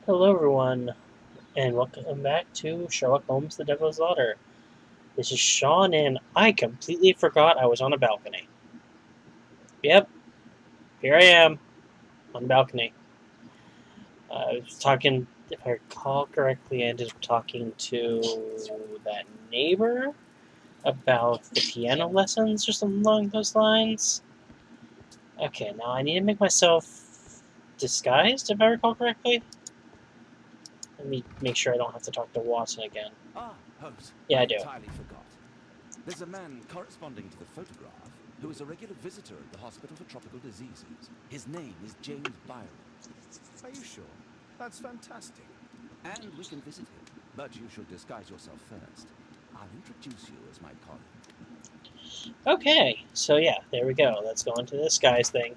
Hello, everyone, and welcome back to Sherlock Holmes: The Devil's Daughter. This is Sean, and I completely forgot I was on a balcony. Yep, here I am on the balcony. I was talking, if I recall correctly, I ended up talking to that neighbor about the piano lessons or something along those lines. Okay, now I need to make myself disguised, if I recall correctly. Let me make sure I don't have to talk to Watson again. Ah, Holmes, Yeah, I I do. entirely forgot. There's a man corresponding to the photograph who is a regular visitor at the Hospital for Tropical Diseases. His name is James Byron. Are you sure? That's fantastic. And we can visit him, but you should disguise yourself first. I'll introduce you as my colleague. Okay, so yeah, there we go. Let's go into this guy's thing.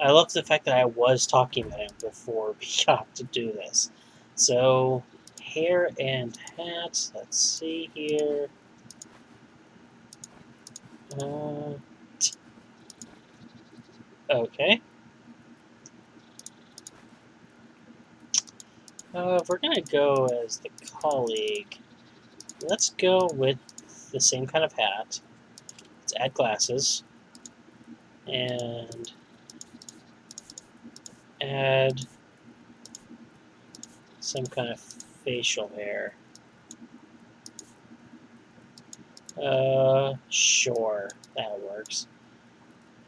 I love the fact that I was talking about him before we got to do this. So, hair and hat. Let's see here. Uh, okay. If we're gonna go as the colleague, let's go with the same kind of hat. Let's add glasses and add some kind of facial hair. Sure, that works.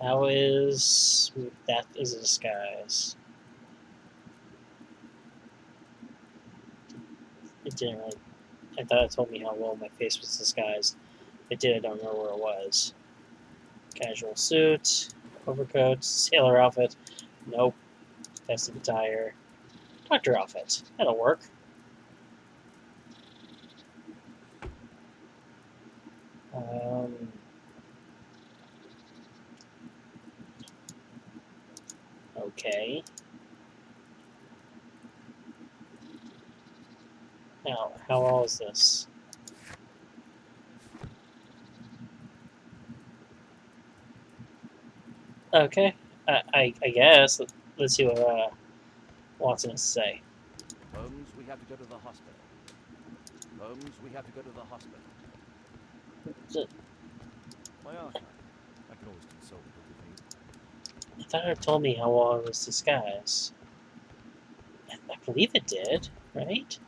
That is a disguise. It didn't really. I thought it told me how well my face was disguised. It did. I don't remember where it was. Casual suit, overcoat, sailor outfit. Nope. Festive attire. Doctor outfit. That'll work. Um, okay. Now, how well is this? Okay. I guess. Let's see what Watson has to say. Holmes, we have to go to the hospital. Holmes, we have to go to the hospital. My Arthur. I can always consult with what you need. I thought it told me how well I was disguised. I believe it did, right?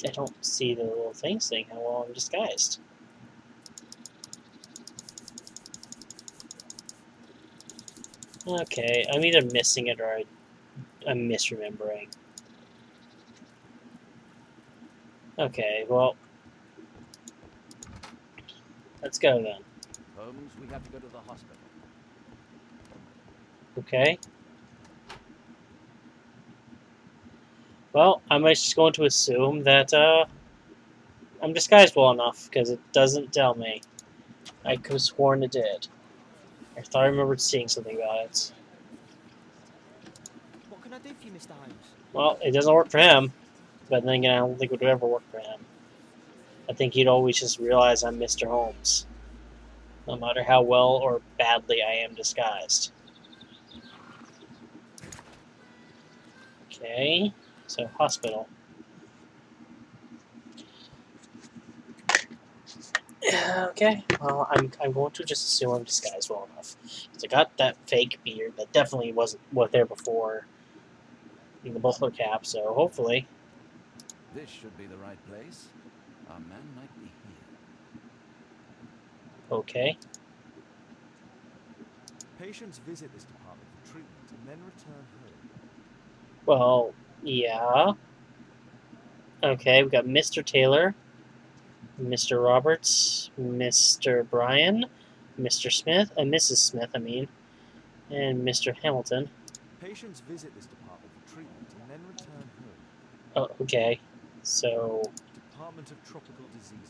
I don't see the little thing saying how well I'm disguised. Okay, I'm either missing it or I'm misremembering. Okay, well, let's go then. Holmes, we have to go to the hospital. Okay. Well, I'm just going to assume that I'm disguised well enough because it doesn't tell me. I could have sworn it did. I thought I remembered seeing something about it. What can I do for you, Mr. Holmes? Well, it doesn't work for him, but then again, I don't think it would ever work for him. I think he'd always just realize I'm Mr. Holmes, no matter how well or badly I am disguised. Okay, so hospital. Okay, well, I'm going to just assume I'm disguised well enough. Because I got that fake beard that definitely wasn't there before in the bowler cap, so hopefully. This should be the right place. Our man might be here. Okay. Patients visit this department for treatment and then return home. Well, yeah. Okay, we got Mr. Taylor, Mr. Roberts, Mr. Bryan, Mr. Smith, and Mrs. Smith, and Mr. Hamilton. Patients visit this department for treatment and then return home. Oh, okay. So, Department of Tropical Diseases.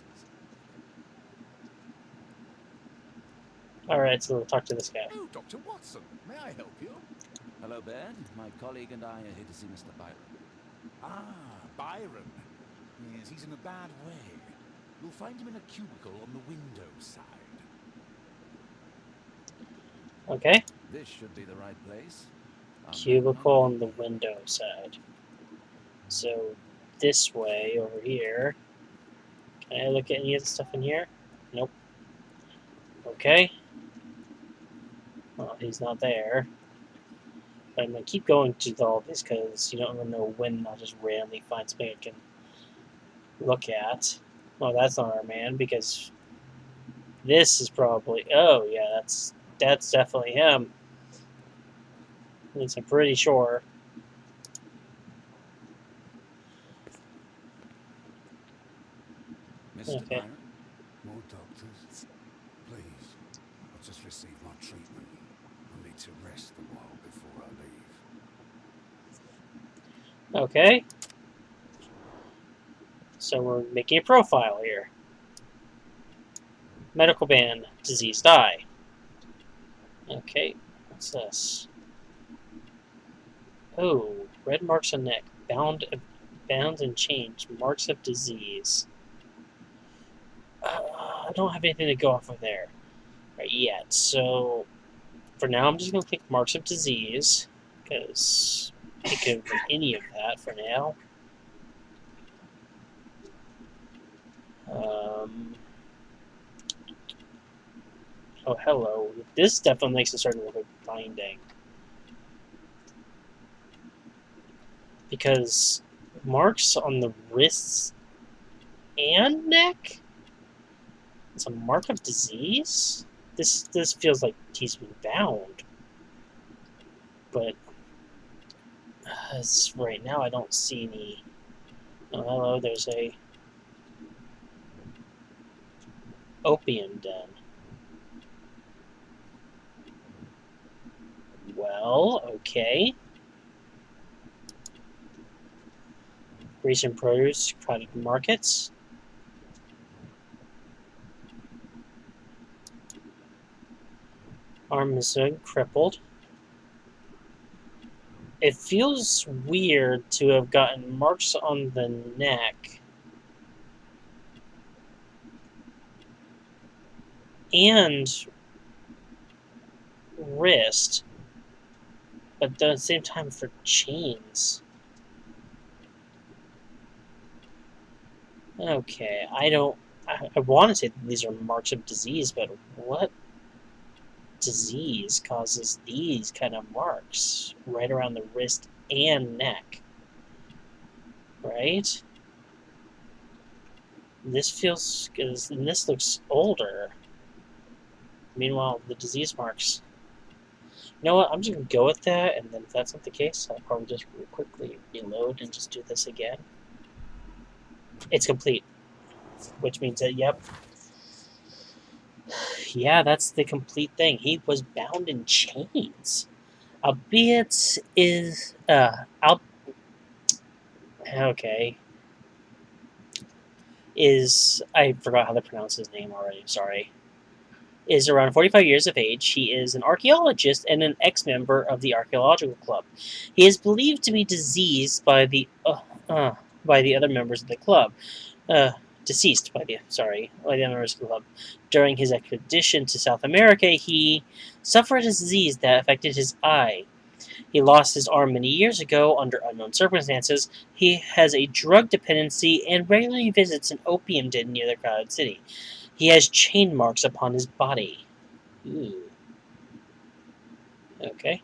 alright, so we'll talk to this guy. Oh, Dr. Watson, may I help you? Hello, Baird. My colleague and I are here to see Mr. Byron. Ah, Byron. Yes, he's in a bad way. You'll find him in a cubicle on the window side. Okay. This should be the right place. Cubicle on the window side. So this way over here. Can I look at any of the stuff in here? Nope. Okay. Well, he's not there. But I'm going to keep going to all this because you don't ever know when I'll just randomly find something I can look at. Well, that's not our man because this is probably... Oh, yeah, that's definitely him. At least I'm pretty sure. Mr. Okay. Byron? More doctors? Please. I've just received my treatment. I need to rest a while before I leave. Okay. So we're making a profile here. Medical ban, disease, die. Okay, what's this? Oh, red marks on neck, bound and chained, marks of disease. I don't have anything to go off of there right yet, so for now I'm just going to click marks of disease, because it could have been any of that for now. Oh, hello. This definitely makes it start to look like binding. Because marks on the wrists and neck? It's a mark of disease? This feels like he's been bound. But right now I don't see any... Oh, hello, there's a opium den. Well, okay. Recent produce, crowded markets. Arm is crippled. It feels weird to have gotten marks on the neck and wrist, but at the same time for chains. Okay, I want to say that these are marks of disease, but what disease causes these kind of marks right around the wrist and neck? Right? This feels good, and this looks older. Meanwhile, the disease marks. You know what? I'm just gonna go with that, and then if that's not the case, I'll probably just quickly reload and just do this again. It's complete, which means that, yep. Yeah, that's the complete thing. He was bound in chains. Albeit is, okay. I forgot how to pronounce his name already, sorry. Is around 45 years of age. He is an archaeologist and an ex-member of the Archaeological Club. He is believed to be diseased by the other members of the club. Deceased by the other members of the club. During his expedition to South America, he suffered a disease that affected his eye. He lost his arm many years ago under unknown circumstances. He has a drug dependency and regularly visits an opium den near the crowded city. He has chain marks upon his body. Ooh. Okay.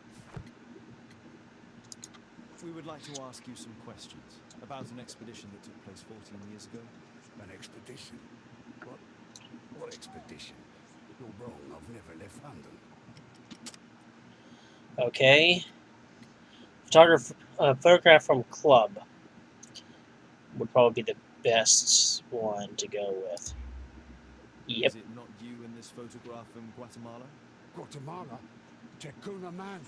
We would like to ask you some questions about an expedition that took place 14 years ago. An expedition? What expedition? You're wrong. I've never left London. Okay. Photograph from club would probably be the best one to go with. Yep. Is it not you in this photograph from Guatemala? Guatemala? Checuna, man.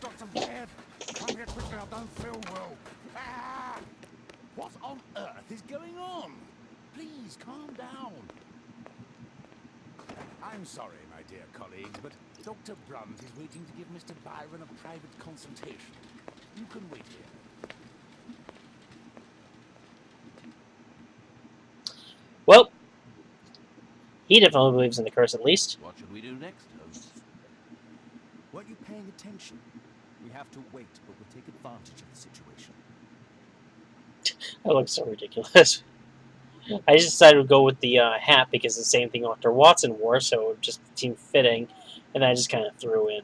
Dr. Baird, come here quickly. I don't feel well. What on earth is going on? Please, calm down. I'm sorry, my dear colleagues, but Dr. Brunt is waiting to give Mr. Byron a private consultation. You can wait here. Well, he definitely believes in the curse at least. What should we do next, Holmes? Weren't you paying attention? We have to wait, but we'll take advantage of the situation. That looks so ridiculous. I just decided to go with the hat because it's the same thing Dr. Watson wore, so it just seemed fitting. And I just kind of threw in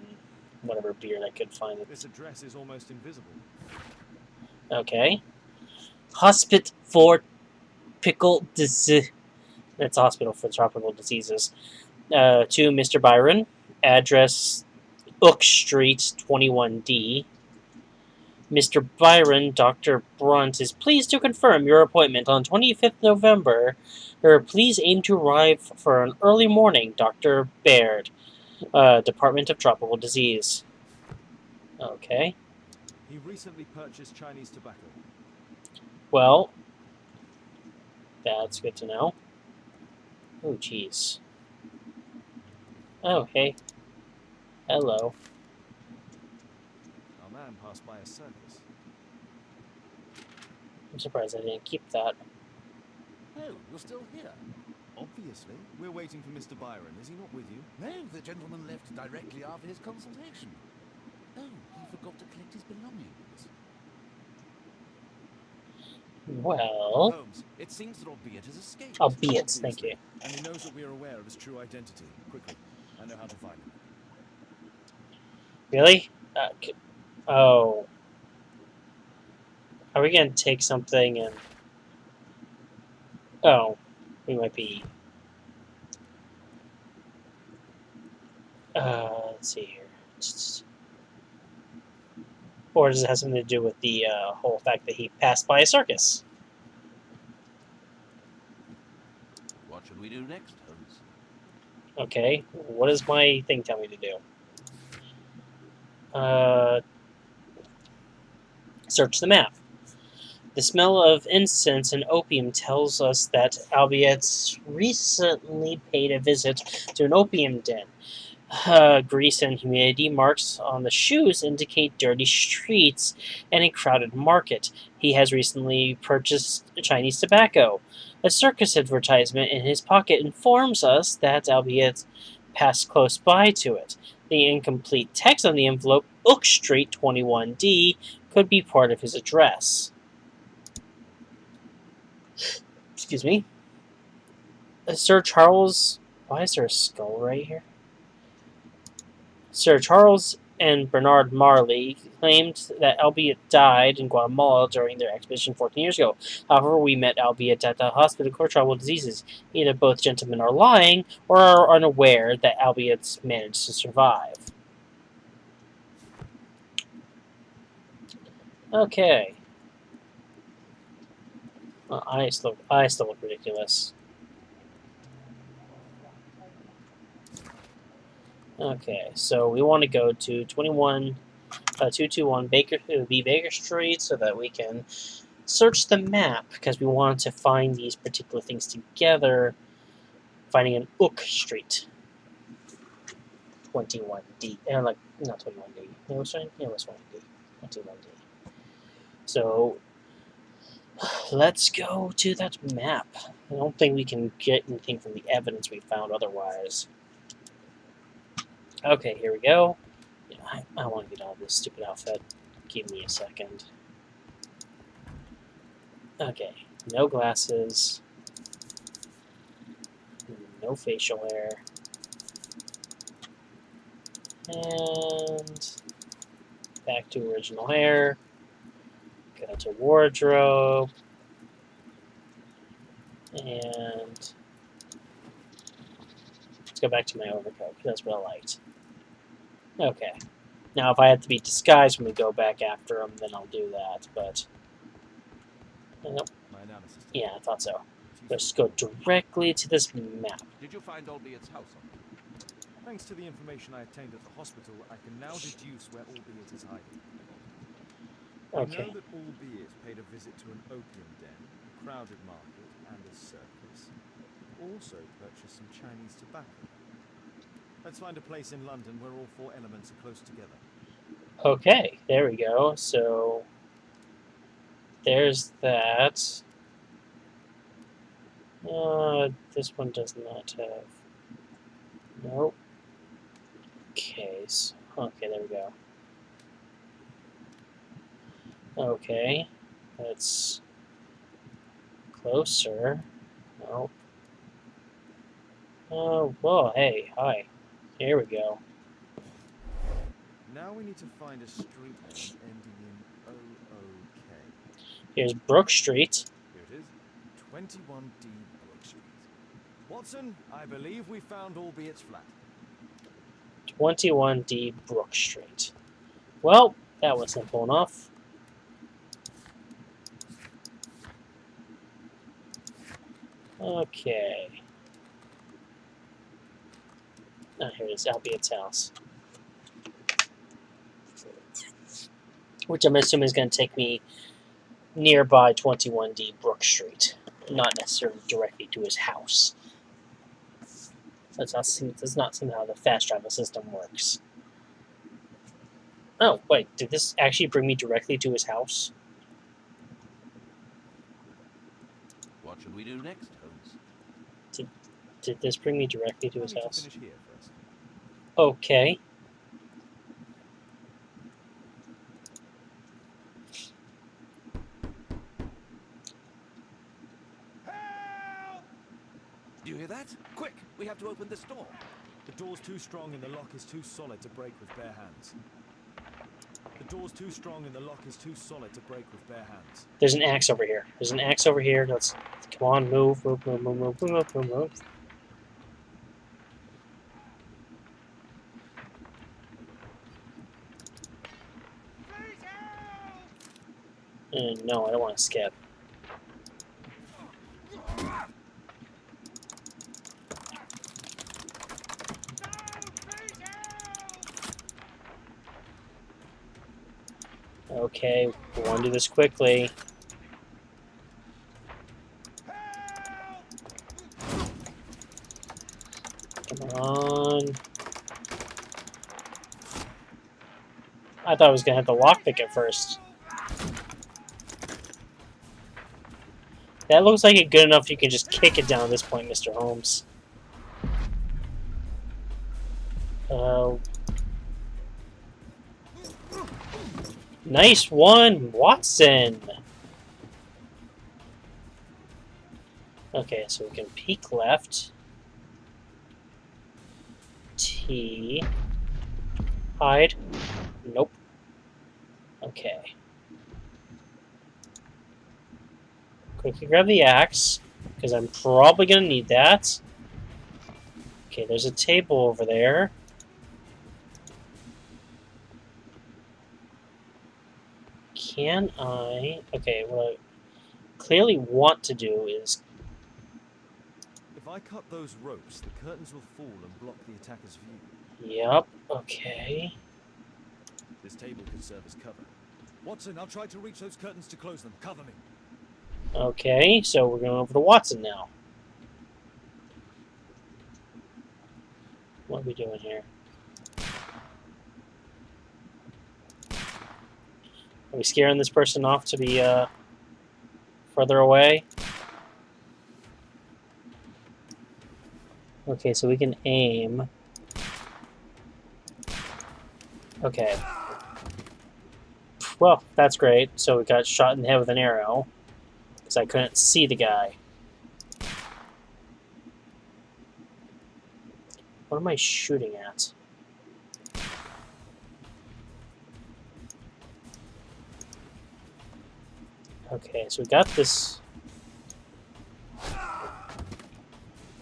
whatever beard I could find. This address is almost invisible. Okay. Hospital for Pickle Disease. That's Hospital for Tropical Diseases. To Mr. Byron. Address Oak Street, 21D. Mr. Byron, Dr. Brunt is pleased to confirm your appointment on 25th November. Please aim to arrive for an early morning, Dr. Baird, Department of Tropical Disease. Okay. He recently purchased Chinese tobacco. Well, that's good to know. Oh, jeez. Oh, hey. Hello. Our man passed by a circus. I'm surprised I didn't keep that. Oh, you're still here? Obviously. We're waiting for Mr. Byron. Is he not with you? No, the gentleman left directly after his consultation. Oh, he forgot to collect his belongings. Well, Holmes, it seems that Albeit has escaped. albeit, thank you. And he knows that we are aware of his true identity. Quickly, I know how to find him. Really? Oh. Are we gonna take something and... Oh. We might be... let's see here. Or does it have something to do with the whole fact that he passed by a circus? What should we do next, Holmes? Okay. What does my thing tell me to do? Search the map. The smell of incense and opium tells us that Albeit recently paid a visit to an opium den. Grease and humidity marks on the shoes indicate dirty streets and a crowded market. He has recently purchased Chinese tobacco. A circus advertisement in his pocket informs us that Albeit passed close by to it. The incomplete text on the envelope, Oak Street 21D, could be part of his address. Excuse me. Sir Charles... Why is there a skull right here? Sir Charles and Bernard Marley claimed that Albeit died in Guatemala during their expedition 14 years ago. However, we met Albeit at the hospital for tropical diseases. Either both gentlemen are lying or are unaware that Albeit managed to survive. Okay. Well, I still look ridiculous. Okay, so we want to go to 221 Baker Street so that we can search the map because we want to find these particular things together. Finding an Oak Street 21D, not 21D. It was 21D. 21D. So let's go to that map. I don't think we can get anything from the evidence we found otherwise. Okay, here we go. Yeah, I want to get out of this stupid outfit. Give me a second. Okay, no glasses. No facial hair. And back to original hair. Go to wardrobe. And let's go back to my overcoat, because that's what I liked. Okay. Now, if I have to be disguised when we go back after him, then I'll do that, but... Nope. My analysis. Yeah, I thought so. Let's go directly to this map. Did you find Albiet's house on it? Thanks to the information I obtained at the hospital, I can now deduce where Albeit is hiding. We Okay. know that Albeit paid a visit to an opium den, a crowded market, and a circus. Also purchased some Chinese tobacco. Let's find a place in London where all four elements are close together. Okay, there we go. So, there's that. This one does not have... Nope. Okay, so Okay, there we go. Okay, that's closer. Oh. Oh, whoa, hey, hi. Here we go. Now we need to find a street name ending in OOK. Here's Brook Street. Here it is. 21D Brook Street. Watson, I believe we found Albiett's flat. 21D Brook Street. Well, that was simple enough. Okay. Oh, here it is, Albiett's house. Which I'm assuming is going to take me nearby 21D Brook Street. Not necessarily directly to his house. Does not seem how the fast travel system works. Oh, wait, did this actually bring me directly to his house? What should we do next, Holmes? Did this bring me directly to I his need to house? finish here first. Okay. Do you hear that? Quick, we have to open this door. The door's too strong and the lock is too solid to break with bare hands. The door's too strong and the lock is too solid to break with bare hands. There's an axe over here. There's an axe over here. Let's come on, move, move, move, move, move, move, move, move. No, I don't want to skip. Okay, we want to do this quickly. Come on. I thought I was going to have to lockpick it first. That looks like it good enough you can just kick it down at this point, Mr. Holmes. Nice one, Watson! Okay, so we can peek left. T. Hide. Nope. Okay. Quickly grab the axe, because I'm probably going to need that. Okay, there's a table over there. Can I... Okay, what I clearly want to do is... If I cut those ropes, the curtains will fall and block the attacker's view. Yep, okay. This table could serve as cover. Watson, I'll try to reach those curtains to close them. Cover me. Okay, so we're going over to Watson now. What are we doing here? Are we scaring this person off to be further away? Okay, so we can aim. Okay. Well, that's great. So we got shot in the head with an arrow. Because I couldn't see the guy. What am I shooting at? Okay, so we got this.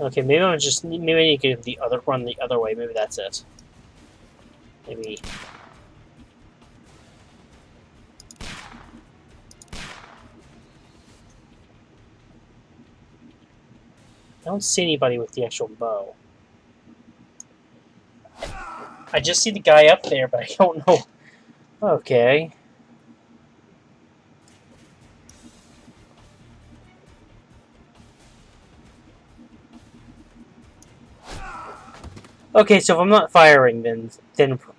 Okay, maybe I need to go run the other way. Maybe that's it. Maybe. I don't see anybody with the actual bow. I just see the guy up there, but I don't know. Okay. Okay, so if I'm not firing, then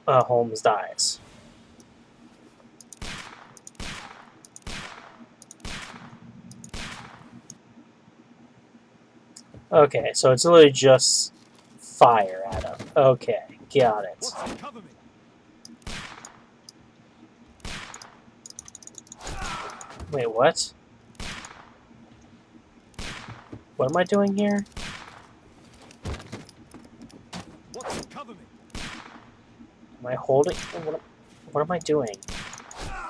Holmes dies. Okay, so it's literally just fire at him. Okay, got it. Watson, cover me. Wait, what? What am I doing here? Watson, cover me! Am I holding? What am I doing?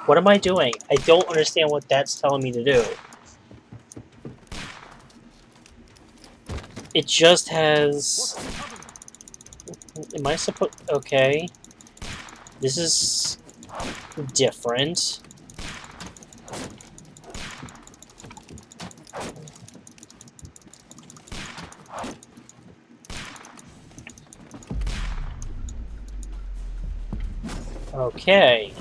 What am I doing? I don't understand what that's telling me to do. It just has... Watson, cover me! Am I supposed... Okay. This is... different. Okay.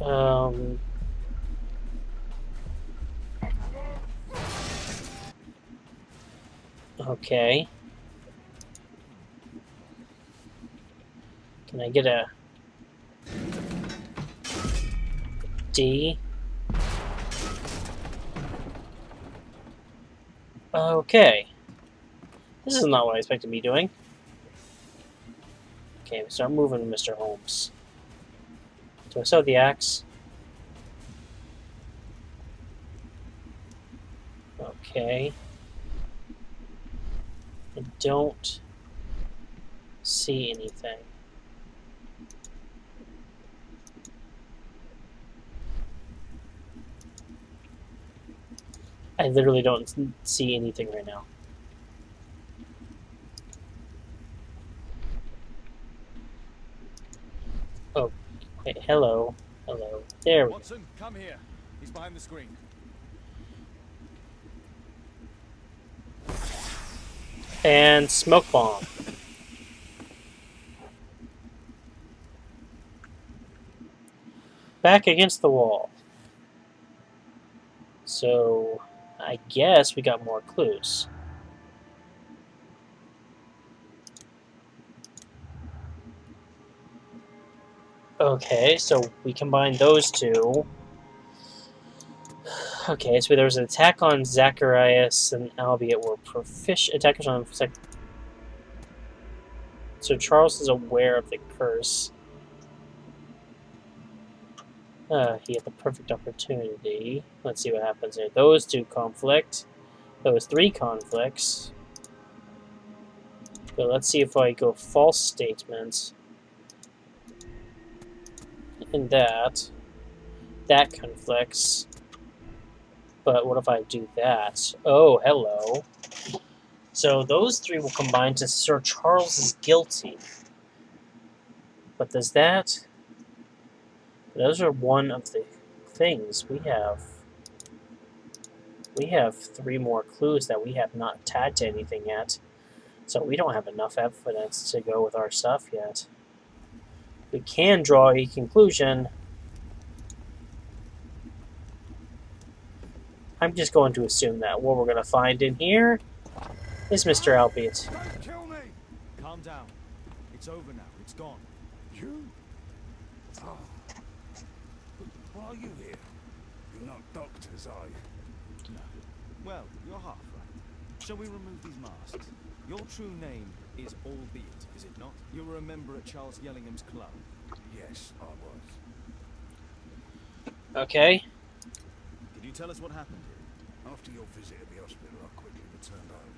Um... Okay. Can I get a D? Okay. This is not what I expected to be doing. Okay, start moving, Mr. Holmes. Do I still have the axe? Okay. I don't see anything. I literally don't see anything right now. Oh, wait, hello. Hello. There we go. Watson, come here. He's behind the screen. And smoke bomb. Back against the wall. So, I guess we got more clues. Okay, so we combine those two. Okay, so there was an attack on Zacharias and Albeit were proficient attackers on. So Charles is aware of the curse. He had the perfect opportunity. Let's see what happens here. Those two conflict. Those three conflicts. But let's see if I go false statements. And that. That conflicts. But what if I do that? Oh, hello. So those three will combine to Sir Charles is guilty. But does that... Those are one of the things we have. We have three more clues that we have not tagged to anything yet. So we don't have enough evidence to go with our stuff yet. We can draw a conclusion. I'm just going to assume that what we're going to find in here is Mr. Albeit. Don't kill me! Calm down. It's over now. It's gone. You? Oh. Why are you here? You're not doctors, are you? No. Well, you're half right. Shall we remove these masks? Your true name is Albeit, is it not? You were a member at Charles Yellingham's club. Yes, I was. Okay. Can you tell us what happened here? After your visit at the hospital, I quickly returned home.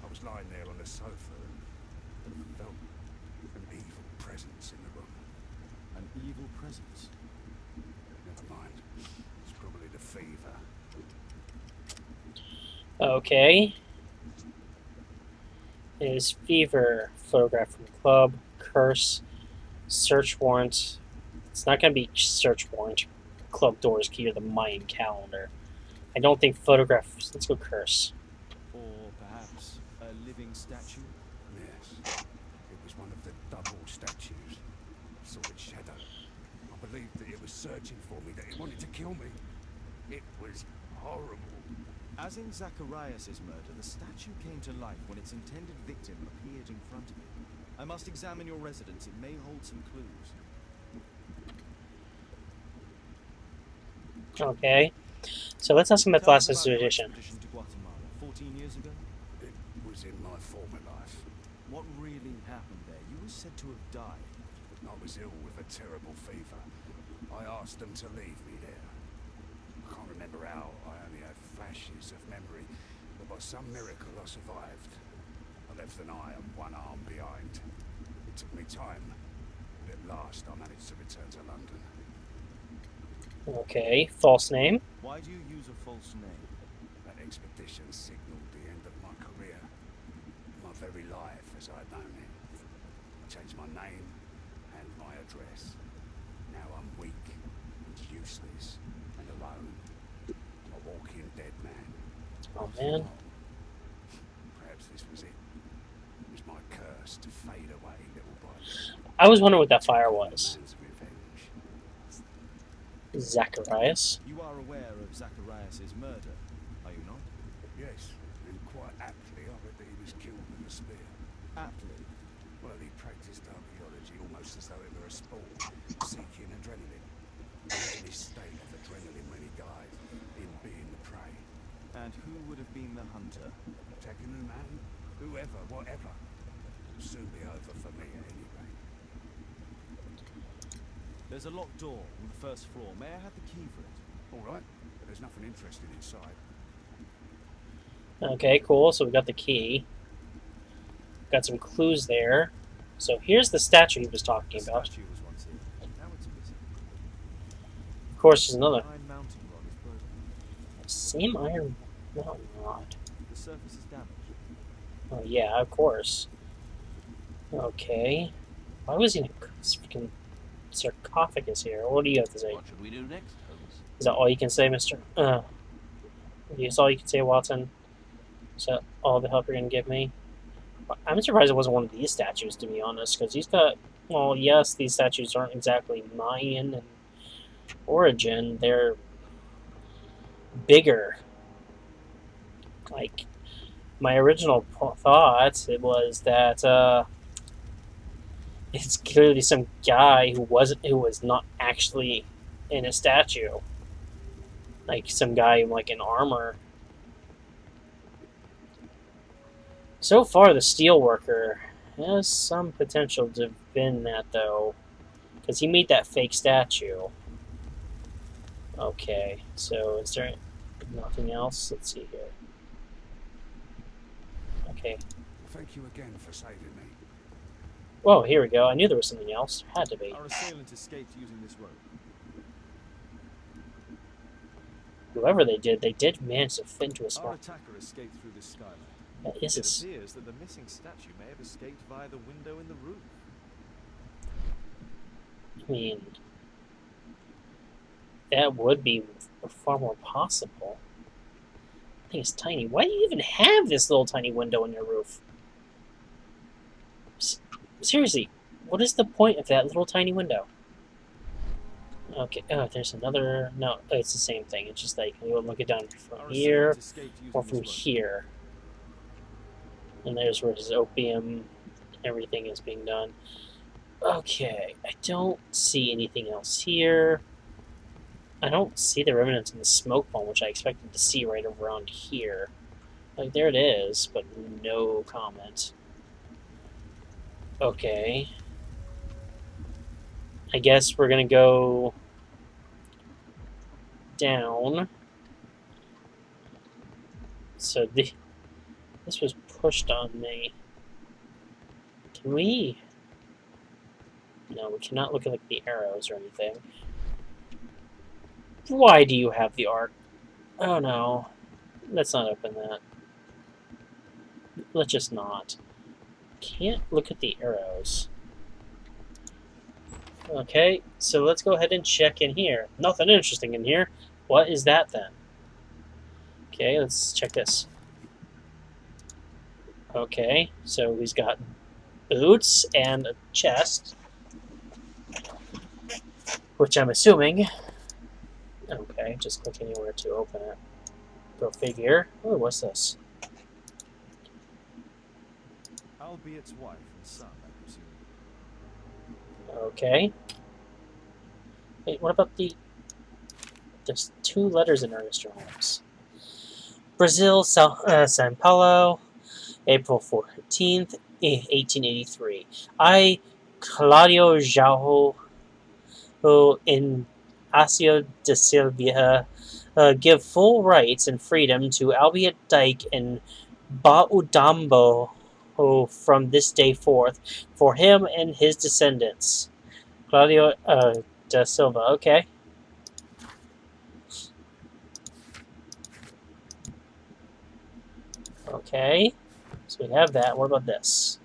I was lying there on the sofa and felt an evil presence in the room. An evil presence. Never mind. It's probably the fever. Okay. It is fever. Photograph from club. Curse. Search warrant. It's not going to be search warrant. Club doors key or the Mayan calendar. I don't think photograph. Let's go curse. Or perhaps a living statue? Yes. It was one of the double statues. I saw its shadow. I believed that it was searching for me, that it wanted to kill me. It was horrible. As in Zacharias' murder, the statue came to life when its intended victim appeared in front of it. I must examine your residence. It may hold some clues. Okay. So let's ask him about the Tell last us about your expedition. expedition to Guatemala 14 years ago. It was in my former life. What really happened there? You were said to have died. I was ill with a terrible fever. I asked them to leave me there. I can't remember how. I only have flashes of memory, but by some miracle I survived. I left an eye and one arm behind. It took me time, but at last I managed to return to London. Okay, false name. Why do you use a false name? That expedition signalled the end of my career, my very life as I'd known it. I changed my name and my address. Now I'm weak and useless and alone. A walking dead man. Oh man. Perhaps this was it. It was my curse to fade away little by little. I was wondering what that fire was. Man's revenge. Zacharias. You are aware of Zacharias' murder, are you not? Yes, and quite aptly I read that he was killed with a spear. Aptly. Well, he practiced archaeology almost as though it were a sport, seeking adrenaline. Imagine his state of adrenaline when he died, him being the prey. And who would have been the hunter? Attacking a man, whoever, whatever. It'll soon be over for me at any rate. There's a locked door on the first floor. May I have the key for it? All right, but there's nothing interesting inside. Okay, cool. So we got the key. Got some clues there. So here's the statue he was talking The about. statue was once here. Now it's missing. Of course, there's another. The iron mounting rod is broken. Same iron mountain rod. The surface is damaged. Oh yeah, of course. Okay. Why was he in a freaking sarcophagus here? What do you have to say? What should we do next, Holmes? Is that all you can say, Mister? Is all you can say, Watson? Is that all the help you're gonna give me? I'm surprised it wasn't one of these statues, to be honest, because he's got. Well, yes, these statues aren't exactly Mayan in origin. They're bigger. Like my original thought, it was that it's clearly some guy who was not actually in a statue, like some guy like in armor. So far, the steelworker has some potential to have been that, though, because he made that fake statue. Okay, so is there nothing else? Let's see here. Okay. Thank you again for saving me. Whoa, here we go. I knew there was something else. There had to be. Our assailant escaped using this rope. Whoever they did manage to fit into a Our spot. attacker escaped through this skylight. That is It a appears that the missing statue may have escaped via the window in the roof. I mean, that would be far more possible. I think it's tiny. Why do you even have this little tiny window in your roof? Seriously, what is the point of that little tiny window? Okay, oh, there's another. No, it's the same thing. It's just like you look it down from Our here assailant escaped using or this from rope. here. And there's where his opium, everything is being done. Okay, I don't see anything else here. I don't see the remnants in the smoke bomb, which I expected to see right around here. Like, there it is, but no comment. Okay. I guess we're gonna go down. So this was pushed on me. Can we? No, we cannot look at like the arrows or anything. Why do you have the arc? Oh no. Let's not open that. Let's just not. Can't look at the arrows. Okay, so let's go ahead and check in here. Nothing interesting in here. What is that then? Okay, let's check this. Okay, so he's got boots and a chest, which I'm assuming. Okay, just click anywhere to open it. Go figure. Oh, what's this? I'll be its wife and son, I presume. Okay. Wait, what about the... There's 2 letters in Mr. Holmes. Brazil, Sao Paulo, April 14th, 1883. I Claudio Joao in Acio de Silvia give full rights and freedom to Albiot Dyke and Baudambo from this day forth for him and his descendants. Claudio da Silva, okay. Okay, so we have that. What about this?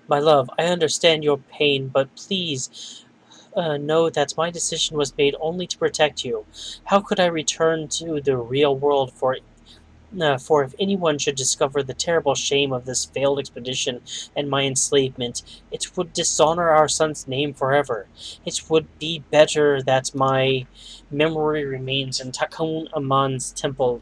My love, I understand your pain, but please know that my decision was made only to protect you. How could I return to the real world for if anyone should discover the terrible shame of this failed expedition and my enslavement, it would dishonor our son's name forever. It would be better that my memory remains in Takun Aman's temple.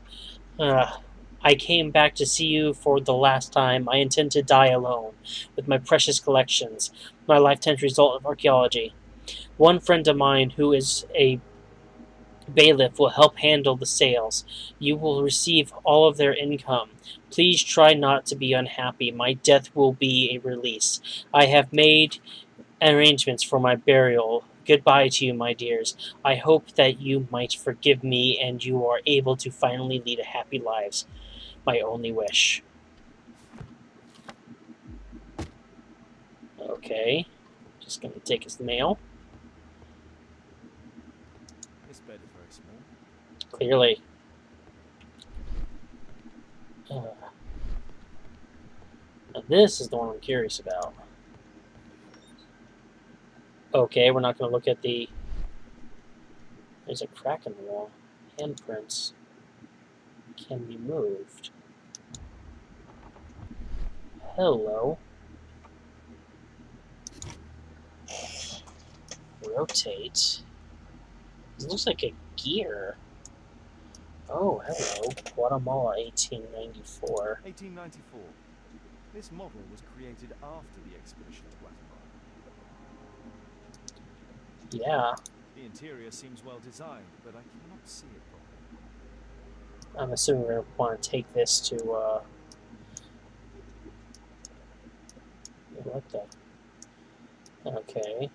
Uh, I came back to see you for the last time. I intend to die alone, with my precious collections, my lifetime's result of archaeology. One friend of mine who is a bailiff will help handle the sales. You will receive all of their income. Please try not to be unhappy. My death will be a release. I have made arrangements for my burial. Goodbye to you, my dears. I hope that you might forgive me and you are able to finally lead a happy lives. My only wish. Okay. Just gonna take his mail. This bed is very small. Clearly. Now this is the one I'm curious about. Okay, we're not going to look at the... There's a crack in the wall. Handprints can be moved. Hello. Rotate. It looks like a gear. Oh, hello. Guatemala 1894. 1894. This model was created after the expedition to Guatemala. Yeah. The interior seems well designed, but I cannot see it properly. I'm assuming we're going to want to take this to, what the... Okay.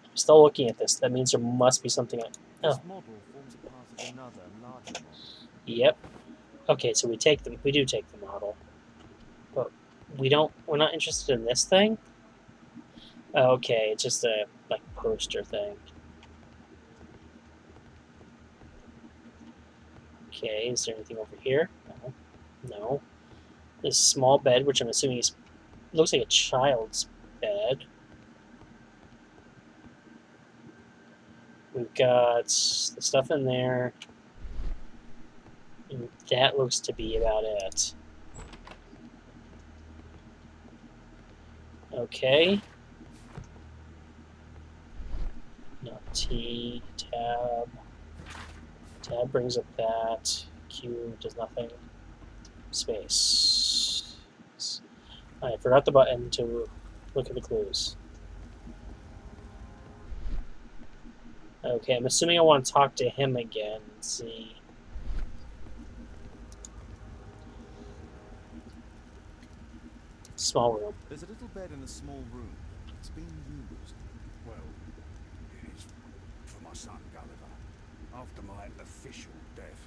I'm still looking at this. That means there must be something... This model forms a part of another, larger model. Yep. Okay, so we take them. We do take the model, but we're not interested in this thing. Okay, it's just a like poster thing. Okay, is there anything over here? No. No. This small bed, which I'm assuming looks like a child's bed. We've got the stuff in there. And that looks to be about it. Okay. No, T, tab. Tab brings up that. Q does nothing. Space. I forgot the button to look at the clues. Okay, I'm assuming I want to talk to him again and see. Small room. There's a little bed in a small room. It's been used. Well, it is for my son Gulliver. After my official death,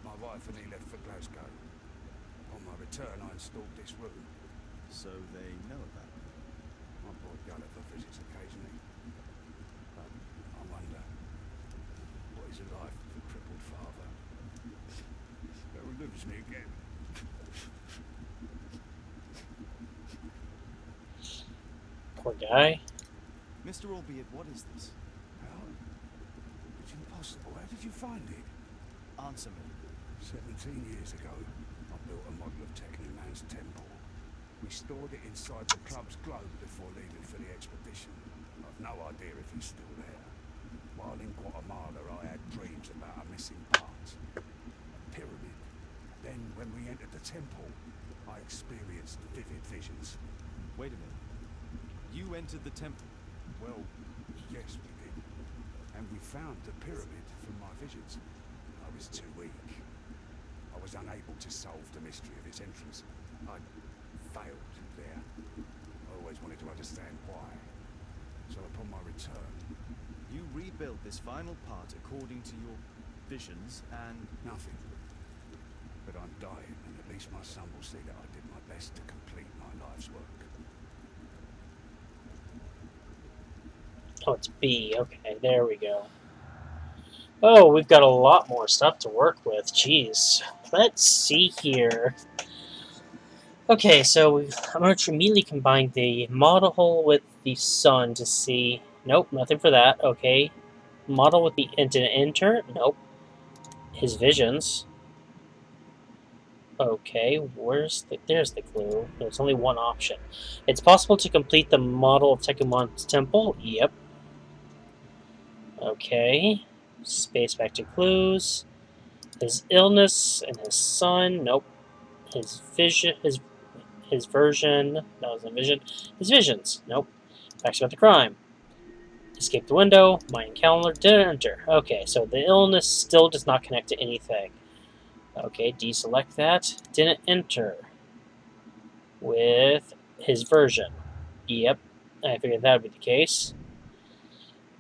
my wife and he left for Glasgow. On my return, I installed this room. So they know about it. My boy Gulliver visits occasionally. But I wonder, what is it like for a crippled father? They'll lose me again. Poor guy. Mr. Albeit, what is this? How? It's impossible. How did you find it? Answer me. 17 years ago, I built a model of Man's temple. We stored it inside the club's globe before leaving for the expedition. I've no idea if it's still there. While in Guatemala, I had dreams about a missing part. A pyramid. Then, when we entered the temple, I experienced vivid visions. Wait a minute. You entered the temple. Well, yes, we did. And we found the pyramid from my visions. I was too weak. I was unable to solve the mystery of its entrance. I failed there. I always wanted to understand why. So upon my return, You rebuilt this final part according to your visions and... nothing. But I'm dying, and at least my son will see that I did my best to complete my life's work. Oh, it's B. Okay, there we go. Oh, we've got a lot more stuff to work with. Jeez. Let's see here. Okay, so I'm going to immediately combine the model hole with the sun to see... Nope, nothing for that. Okay. Model with the enter. Nope. His visions. Okay, there's the clue. There's only one option. It's possible to complete the model of Tekumon's temple. Yep. Okay. Space back to clues. His illness and his son. Nope. His vision. His version. That was a vision. His visions. Nope. Facts about the crime. Escape the window. Mayan calendar. Didn't enter. Okay, so the illness still does not connect to anything. Okay, deselect that. Didn't enter. With his version. Yep, I figured that would be the case.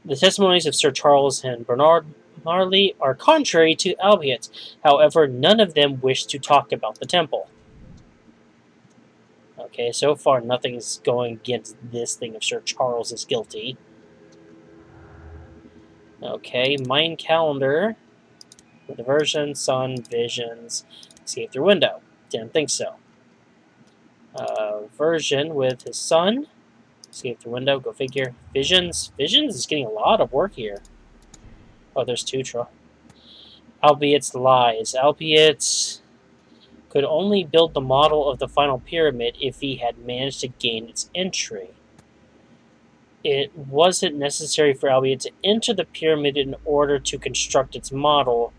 The testimonies of Sir Charles and Bernard Marley are contrary to Albiot. However, none of them wish to talk about the temple. Okay, so far nothing's going against this thing of Sir Charles is guilty. Okay, Mayan calendar. With the version, sun, visions, escape through window. Didn't think so. Version with his son. Escape through window, go figure. Visions. Visions is getting a lot of work here. Oh, there's two. Albiot's lies. Albiot could only build the model of the final pyramid if he had managed to gain its entry. It wasn't necessary for Albiot to enter the pyramid in order to construct its model.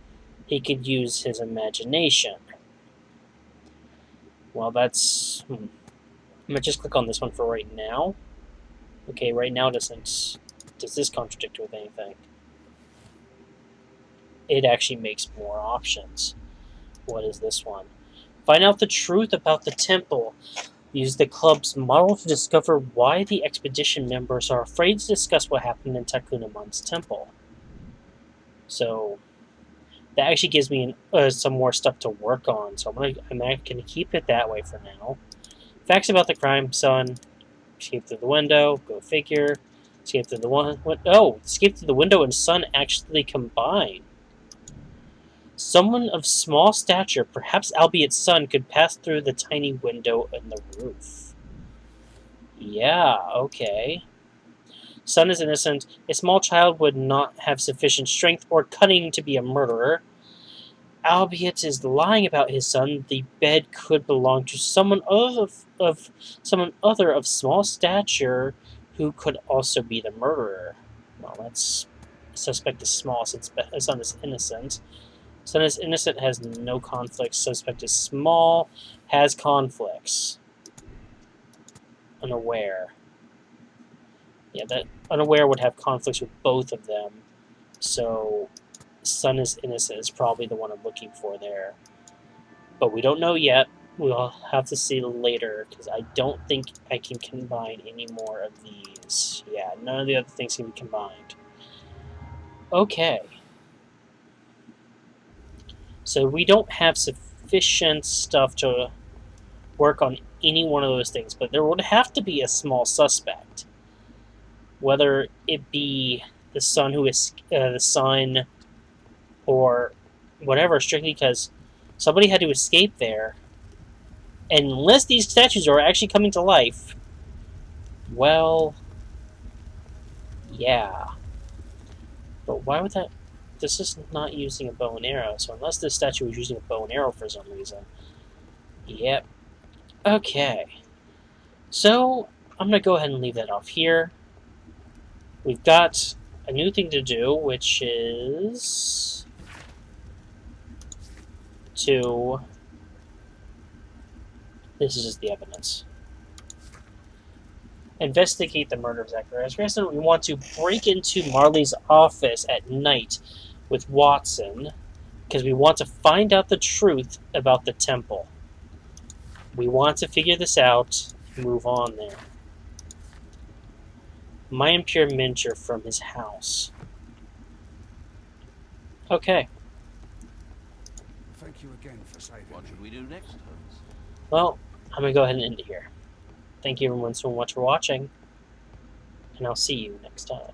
He could use his imagination. Well, that's... I'm going to just click on this one for right now. Okay, right now does this contradict with anything? It actually makes more options. What is this one? Find out the truth about the temple. Use the club's model to discover why the expedition members are afraid to discuss what happened in Takunamon's temple. So... that actually gives me some more stuff to work on, so I'm gonna keep it that way for now. Facts about the crime, son. Escape through the window. Go figure. Escape through the one. Oh, escape through the window and sun actually combine. Someone of small stature, perhaps Albiot's son, could pass through the tiny window in the roof. Yeah. Okay. Son is innocent. A small child would not have sufficient strength or cunning to be a murderer. Albiot is lying about his son. The bed could belong to someone other of small stature, who could also be the murderer. Well, that's suspect is small since son is innocent. Son is innocent, has no conflicts. Suspect is small, has conflicts. Unaware. Yeah, that unaware would have conflicts with both of them. So, son is innocent is probably the one I'm looking for there. But we don't know yet. We'll have to see later, because I don't think I can combine any more of these. Yeah, none of the other things can be combined. Okay. So we don't have sufficient stuff to work on any one of those things, but there would have to be a small suspect. Whether it be the son who is the son, or whatever, strictly because somebody had to escape there. And unless these statues are actually coming to life, well, yeah. But why would that? This is not using a bow and arrow, so unless this statue was using a bow and arrow for some reason. Yep. Okay. So, I'm going to go ahead and leave that off here. We've got a new thing to do, which is to... This is just the evidence. Investigate the murder of Zacharias Grayson. We want to break into Marley's office at night with Watson. Because we want to find out the truth about the temple. We want to figure this out, move on there. Mayan pure miniature from his house. Okay. Thank you again for saving What me. should we do next, Holmes? Well, I'm going to go ahead and end it here. Thank you everyone so much for watching, and I'll see you next time.